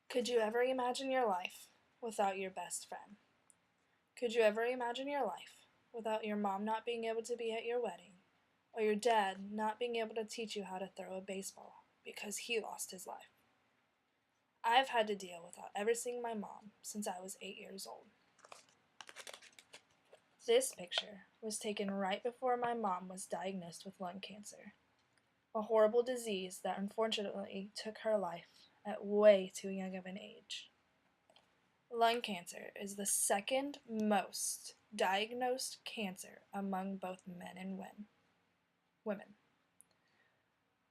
Could you ever imagine your life without your best friend? Could you ever imagine your life without your mom not being able to be at your wedding, or your dad not being able to teach you how to throw a baseball because he lost his life? I've had to deal without ever seeing my mom since I was 8 years old. This picture was taken right before my mom was diagnosed with lung cancer, a horrible disease that unfortunately took her life at way too young of an age. Lung cancer is the second most diagnosed cancer among both men and women.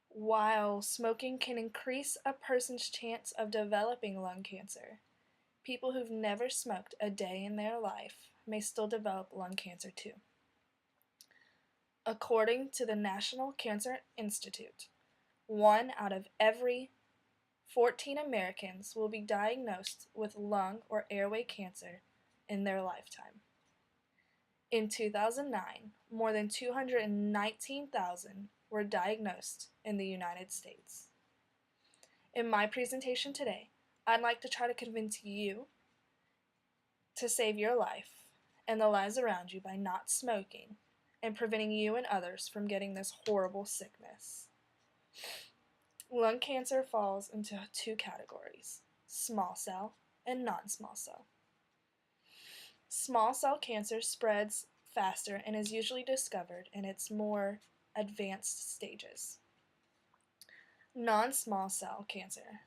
While smoking can increase a person's chance of developing lung cancer, people who've never smoked a day in their life may still develop lung cancer too. According to the National Cancer Institute, 1 out of every 14 Americans will be diagnosed with lung or airway cancer in their lifetime. In 2009, more than 219,000 were diagnosed in the United States. In my presentation today, I'd like to try to convince you to save your life and the lives around you by not smoking and preventing you and others from getting this horrible sickness. Lung cancer falls into 2 categories: small cell and non-small cell. Small cell cancer spreads faster and is usually discovered in its more advanced stages. Non-small cell cancer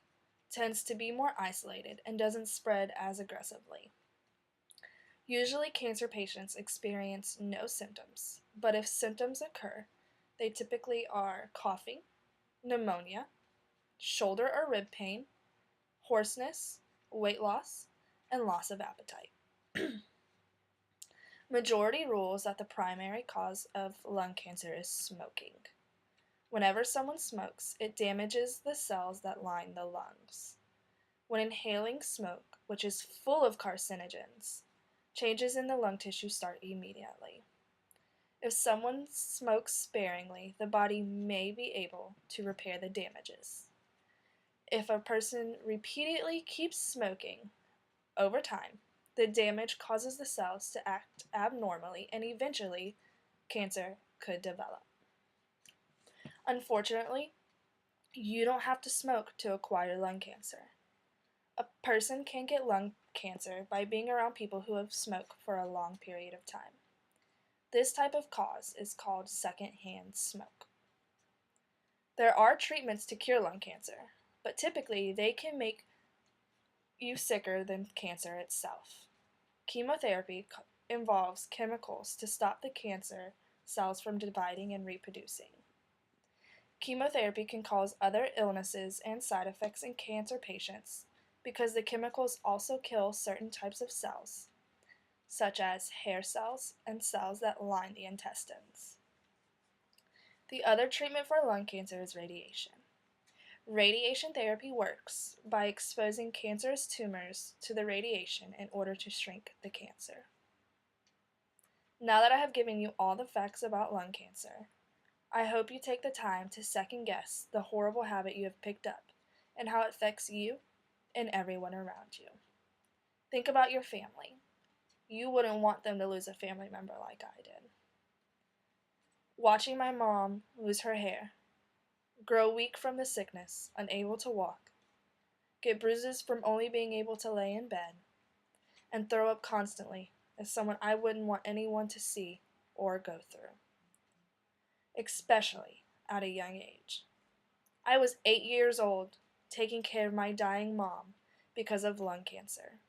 tends to be more isolated and doesn't spread as aggressively. Usually cancer patients experience no symptoms, but if symptoms occur, they typically are coughing, pneumonia, shoulder or rib pain, hoarseness, weight loss, and loss of appetite. Majority rules that the primary cause of lung cancer is smoking. Whenever someone smokes, it damages the cells that line the lungs. When inhaling smoke, which is full of carcinogens, changes in the lung tissue start immediately. If someone smokes sparingly, the body may be able to repair the damages. If a person repeatedly keeps smoking over time, the damage causes the cells to act abnormally and eventually cancer could develop. Unfortunately, you don't have to smoke to acquire lung cancer. A person can get lung cancer by being around people who have smoked for a long period of time. This type of cause is called secondhand smoke. There are treatments to cure lung cancer, but typically they can make you sicker than cancer itself. Chemotherapy involves chemicals to stop the cancer cells from dividing and reproducing. Chemotherapy can cause other illnesses and side effects in cancer patients because the chemicals also kill certain types of cells, such as hair cells and cells that line the intestines. The other treatment for lung cancer is radiation. Radiation therapy works by exposing cancerous tumors to the radiation in order to shrink the cancer. Now that I have given you all the facts about lung cancer, I hope you take the time to second guess the horrible habit you have picked up and how it affects you and everyone around you. Think about your family. You wouldn't want them to lose a family member like I did. Watching my mom lose her hair, grow weak from the sickness, unable to walk, get bruises from only being able to lay in bed, and throw up constantly is someone I wouldn't want anyone to see or go through, especially at a young age. I was 8 years old taking care of my dying mom because of lung cancer.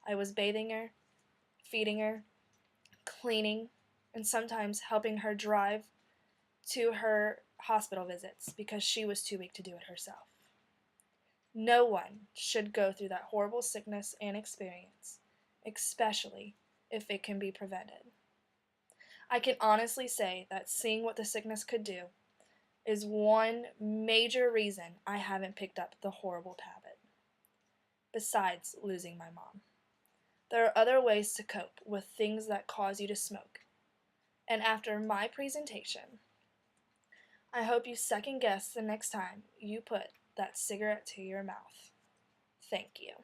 I was bathing her, feeding her, cleaning, and sometimes helping her drive to her hospital visits because she was too weak to do it herself. No one should go through that horrible sickness and experience, especially if it can be prevented. I can honestly say that seeing what the sickness could do is one major reason I haven't picked up the horrible habit, besides losing my mom. There are other ways to cope with things that cause you to smoke, and after my presentation, I hope you second guess the next time you put that cigarette to your mouth. Thank you.